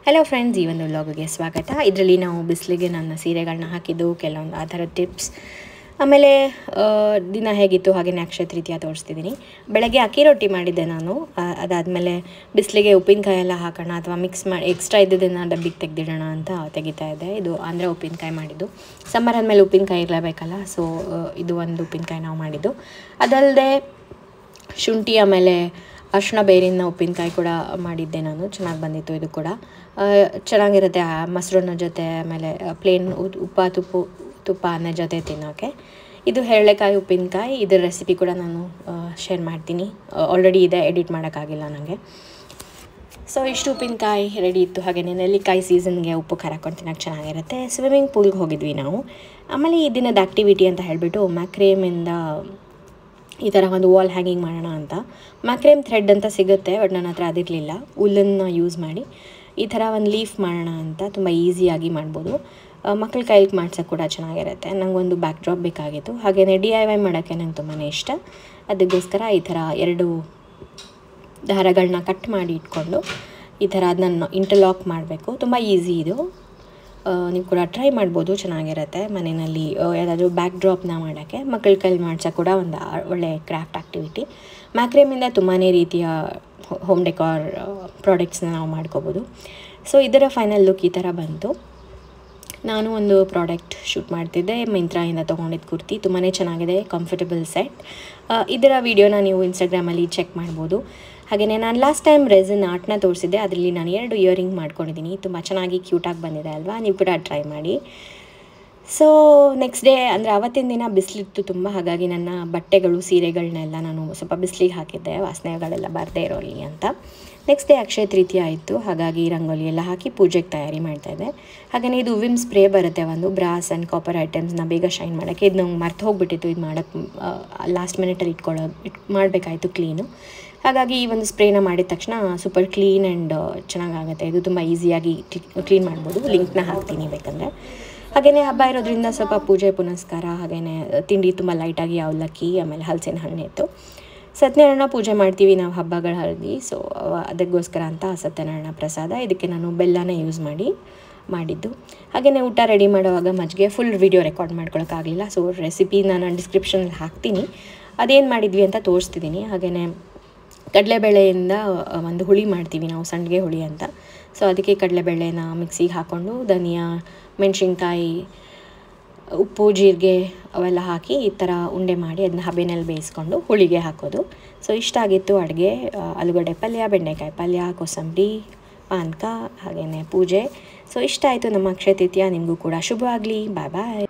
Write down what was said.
Hello friends, ಈ ಒಂದು ವ್ಲಾಗ್ಗೆ ಸ್ವಾಗತ. ಇದರಲ್ಲಿ ನಾವು ಬಿಸಿಲಿಗೆ ನನ್ನ ಸೀರೆಗಳನ್ನ ಹಾಕಿದ್ದು ಕೆಲವೊಂದು ಆ ಥರ ಟಿಪ್ಸ್, ಆಮೇಲೆ ದಿನ ಹೇಗಿತ್ತು ಹಾಗೆಯೇ ಅಕ್ಷಯ ತೃತೀಯ ತೋರಿಸ್ತಿದ್ದೀನಿ. ಬೆಳಗ್ಗೆ ಅಕ್ಕಿ ರೊಟ್ಟಿ ಮಾಡಿದ್ದೆ ನಾನು. ಅದಾದಮೇಲೆ ಬಿಸಿಲಿಗೆ ಉಪ್ಪಿನಕಾಯಿ ಎಲ್ಲ ಹಾಕೋಣ ಅಥವಾ ಮಿಕ್ಸ್ ಮಾಡಿ ಎಕ್ಸ್ಟ್ರಾ ಇದ್ದದನ್ನು ಡಬ್ಬಿಗೆ ತೆಗೆದಿಡೋಣ ಅಂತ ತೆಗಿತಾ ಇದ್ದೆ. ಇದು ಅಂದರೆ ಉಪ್ಪಿನಕಾಯಿ ಮಾಡಿದ್ದು. ಸಮ್ಮರ್ ಅಂದಮೇಲೆ ಉಪ್ಪಿನಕಾಯಿ ಇರಲೇಬೇಕಲ್ಲ, ಸೊ ಇದು ಒಂದು ಉಪ್ಪಿನಕಾಯಿ ನಾವು ಮಾಡಿದ್ದು. ಅದಲ್ಲದೆ ಶುಂಠಿ ಆಮೇಲೆ ಅರಿಶಿಣ ಬೇರಿನ ಉಪ್ಪಿನಕಾಯಿ ಕೂಡ ಮಾಡಿದ್ದೆ ನಾನು. ಚೆನ್ನಾಗಿ ಬಂದಿತ್ತು. ಇದು ಕೂಡ ಚೆನ್ನಾಗಿರುತ್ತೆ ಮೊಸರನ್ನ ಜೊತೆ, ಆಮೇಲೆ ಪ್ಲೇನ್ ತುಪ್ಪ ಅನ್ನ ಜೊತೆ ತಿನ್ನೋಕ್ಕೆ. ಇದು ಹೆರಳೆಕಾಯಿ ಉಪ್ಪಿನಕಾಯಿ. ಇದರ ರೆಸಿಪಿ ಕೂಡ ನಾನು ಶೇರ್ ಮಾಡ್ತೀನಿ. ಆಲ್ರೆಡಿ ಇದೆ, ಎಡಿಟ್ ಮಾಡೋಕ್ಕಾಗಿಲ್ಲ ನನಗೆ. ಸೊ ಇಷ್ಟು ಉಪ್ಪಿನಕಾಯಿ ರೆಡಿ ಇತ್ತು. ಹಾಗೆಯೇ ನೆಲ್ಲಿಕಾಯಿ ಸೀಸನ್ಗೆ ಉಪ್ಪು ಖಾರ ಹಾಕೊಂಡು ತಿನ್ನೋಕ್ಕೆ ಚೆನ್ನಾಗಿರುತ್ತೆ. ಸ್ವಿಮ್ಮಿಂಗ್ ಪೂಲ್ಗೆ ಹೋಗಿದ್ವಿ ನಾವು. ಆಮೇಲೆ ಈ ದಿನದ ಆ್ಯಕ್ಟಿವಿಟಿ ಅಂತ ಹೇಳಿಬಿಟ್ಟು ಮ್ಯಾಕ್ರೇಮಿಂದ ಈ ಥರ ಒಂದು ವಾಲ್ ಹ್ಯಾಂಗಿಂಗ್ ಮಾಡೋಣ ಅಂತ. ಮ್ಯಾಕ್ರೇಮ್ ಥ್ರೆಡ್ ಅಂತ ಸಿಗುತ್ತೆ, ಬಟ್ ನನ್ನ ಹತ್ರ ಅದಿರಲಿಲ್ಲ. ಉಲ್ಲನ್ನ ಯೂಸ್ ಮಾಡಿ ಈ ಥರ ಒಂದು ಲೀಫ್ ಮಾಡೋಣ ಅಂತ. ತುಂಬ ಈಸಿಯಾಗಿ ಮಾಡ್ಬೋದು. ಮಕ್ಕಳ ಕೈಲಿ ಮಾಡ್ಸೋಕ್ಕೆ ಕೂಡ ಚೆನ್ನಾಗಿರುತ್ತೆ. ನನಗೊಂದು ಬ್ಯಾಕ್ ಡ್ರಾಪ್ ಬೇಕಾಗಿತ್ತು. ಹಾಗೆಯೇ DIY ಮಾಡೋಕ್ಕೆ ನಂಗೆ ತುಂಬಾ ಇಷ್ಟ. ಅದಕ್ಕೋಸ್ಕರ ಈ ಥರ 2 ದಾರಗಳನ್ನ ಕಟ್ ಮಾಡಿ ಇಟ್ಕೊಂಡು ಈ ಥರ ಅದನ್ನು ಇಂಟರ್ಲಾಕ್ ಮಾಡಬೇಕು. ತುಂಬ ಈಸಿ ಇದು. ನೀವು ಕೂಡ ಟ್ರೈ ಮಾಡ್ಬೋದು, ಚೆನ್ನಾಗಿರುತ್ತೆ. ಮನೆಯಲ್ಲಿ ಯಾವುದಾದ್ರೂ ಬ್ಯಾಕ್ ಡ್ರಾಪ್ನ ಮಾಡೋಕ್ಕೆ, ಮಕ್ಕಳ ಕೈಲಿ ಮಾಡ್ಸೋಕ್ಕೆ ಕೂಡ ಒಂದು ಒಳ್ಳೆಯ ಕ್ರಾಫ್ಟ್ ಆ್ಯಕ್ಟಿವಿಟಿ. ಮ್ಯಾಕ್ರೇಮಿಂದ ತುಂಬಾ ರೀತಿಯ ಹೋಮ್ ಡೆಕಾರ್ ಪ್ರಾಡಕ್ಟ್ಸ್ನ ನಾವು ಮಾಡ್ಕೋಬೋದು. ಸೊ ಇದರ ಫೈನಲ್ ಲುಕ್ ಈ ಥರ ಬಂತು. ನಾನು ಒಂದು ಪ್ರಾಡಕ್ಟ್ ಶೂಟ್ ಮಾಡ್ತಿದ್ದೆ, ಮಿಂತ್ರಾಯಿಂದ ತೊಗೊಂಡಿದ್ದು ಕುರ್ತಿ. ತುಂಬಾ ಚೆನ್ನಾಗಿದೆ, ಕಂಫರ್ಟಬಲ್ ಸೆಟ್. ಇದರ ವಿಡಿಯೋನ ನೀವು ಇನ್ಸ್ಟಾಗ್ರಾಮಲ್ಲಿ ಚೆಕ್ ಮಾಡ್ಬೋದು. ಹಾಗೆಯೇ ನಾನು ಲಾಸ್ಟ್ ಟೈಮ್ ರೆಸಿನ್ ಆರ್ಟ್ನ ತೋರಿಸಿದ್ದೆ. ಅದರಲ್ಲಿ ನಾನು 2 ಇಯರಿಂಗ್ ಮಾಡ್ಕೊಂಡಿದ್ದೀನಿ. ತುಂಬ ಚೆನ್ನಾಗಿ ಕ್ಯೂಟಾಗಿ ಬಂದಿದೆ ಅಲ್ವಾ? ನೀವು ಕೂಡ ಟ್ರೈ ಮಾಡಿ. ಸೊ ನೆಕ್ಸ್ಟ್ ಡೇ ಅಂದರೆ ಆವತ್ತಿನ ದಿನ ಬಿಸಿಲಿತ್ತು ತುಂಬ. ಹಾಗಾಗಿ ನನ್ನ ಬಟ್ಟೆಗಳು ಸೀರೆಗಳನ್ನೆಲ್ಲ ನಾನು ಸ್ವಲ್ಪ ಬಿಸಿಲಿಗೆ ಹಾಕಿದ್ದೆ, ವಾಸನೆಗಳೆಲ್ಲ ಬರದೇ ಇರೋಲಿ ಅಂತ. ನೆಕ್ಸ್ಟ್ ಡೇ ಅಕ್ಷಯ ತೃತೀಯ ಆಯಿತು. ಹಾಗಾಗಿ ರಂಗೋಲಿ ಎಲ್ಲ ಹಾಕಿ ಪೂಜೆಗೆ ತಯಾರಿ ಮಾಡ್ತಾಯಿದ್ದೆ. ಹಾಗೆಯೇ ಇದು ವಿಮ್ ಸ್ಪ್ರೇ ಬರುತ್ತೆ ಒಂದು, ಬ್ರಾಸ್ ಆ್ಯಂಡ್ ಕಾಪರ್ ಐಟಮ್ಸ್ನ ಬೇಗ ಶೈನ್ ಮಾಡೋಕ್ಕೆ. ಇದು ನಂಗೆ ಮರ್ತು ಹೋಗಿಬಿಟ್ಟಿತ್ತು. ಇದು ಮಾಡೋಕ್ಕೆ ಲಾಸ್ಟ್ ಮಿನಿಟಲ್ಲಿ ಮಾಡಬೇಕಾಯಿತು ಕ್ಲೀನು. ಹಾಗಾಗಿ ಈ ಒಂದು ಸ್ಪ್ರೇನ ಮಾಡಿದ ತಕ್ಷಣ ಸೂಪರ್ ಕ್ಲೀನ್ ಆ್ಯಂಡ್ ಚೆನ್ನಾಗಾಗುತ್ತೆ. ಇದು ತುಂಬ ಈಸಿಯಾಗಿ ಕ್ಲೀನ್ ಮಾಡ್ಬೋದು. ಲಿಂಕ್ನ ಹಾಕ್ತೀನಿ ಬೇಕಂದರೆ. ಹಾಗೆಯೇ ಹಬ್ಬ ಇರೋದ್ರಿಂದ ಸ್ವಲ್ಪ ಪೂಜೆ ಪುನಸ್ಕಾರ, ಹಾಗೆಯೇ ತಿಂಡಿ ತುಂಬ ಲೈಟಾಗಿ ಅವಲಕ್ಕಿ, ಆಮೇಲೆ ಹಲಸಿನ ಹಣ್ಣಿತ್ತು. ಸತ್ಯನಾರಾಯಣ ಪೂಜೆ ಮಾಡ್ತೀವಿ ನಾವು ಹಬ್ಬಗಳಲ್ಲಿ. ಸೊ ಅದಕ್ಕೋಸ್ಕರ ಅಂತ ಸತ್ಯನಾರಾಯಣ ಪ್ರಸಾದ. ಇದಕ್ಕೆ ನಾನು ಬೆಲ್ಲನ ಯೂಸ್ ಮಾಡಿದ್ದು. ಹಾಗೆಯೇ ಊಟ ರೆಡಿ ಮಾಡುವಾಗ ಮಜ್ಜಿಗೆ ಫುಲ್ ವಿಡಿಯೋ ರೆಕಾರ್ಡ್ ಮಾಡ್ಕೊಳಕ್ಕಾಗಲಿಲ್ಲ. ಸೊ ರೆಸಿಪಿ ನಾನು ಡಿಸ್ಕ್ರಿಪ್ಷನಲ್ಲಿ ಹಾಕ್ತೀನಿ. ಅದೇನು ಮಾಡಿದ್ವಿ ಅಂತ ತೋರಿಸ್ತಿದ್ದೀನಿ. ಹಾಗೆಯೇ ಕಡಲೆಬೇಳೆಯಿಂದ ಒಂದು ಹುಳಿ ಮಾಡ್ತೀವಿ ನಾವು, ಸಂಡಿಗೆ ಹುಳಿ ಅಂತ. ಸೊ ಅದಕ್ಕೆ ಕಡಲೆಬೇಳೆನ ಮಿಕ್ಸಿಗೆ ಹಾಕ್ಕೊಂಡು ಧನಿಯಾ, ಮೆಣಸಿನ್ಕಾಯಿ, ಉಪ್ಪು, ಜೀರಿಗೆ ಅವೆಲ್ಲ ಹಾಕಿ ಈ ಥರ ಉಂಡೆ ಮಾಡಿ ಅದನ್ನ ಹಬೆನಲ್ಲಿ ಬೇಯಿಸ್ಕೊಂಡು ಹುಳಿಗೆ ಹಾಕೋದು. ಸೊ ಇಷ್ಟ ಆಗಿತ್ತು ಅಡುಗೆ. ಆಲೂಗಡ್ಡೆ ಪಲ್ಯ, ಬೆಂಡೆಕಾಯಿ ಪಲ್ಯ, ಕೋಸಂಬರಿ, ಪಾನಕ, ಹಾಗೆಯೇ ಪೂಜೆ. ಸೊ ಇಷ್ಟ ಆಯಿತು ನಮ್ಮ ಅಕ್ಷಯ ತೃತೀಯ. ನಿಮಗೂ ಕೂಡ ಶುಭವಾಗಲಿ. ಬಾಯ್ ಬಾಯ್.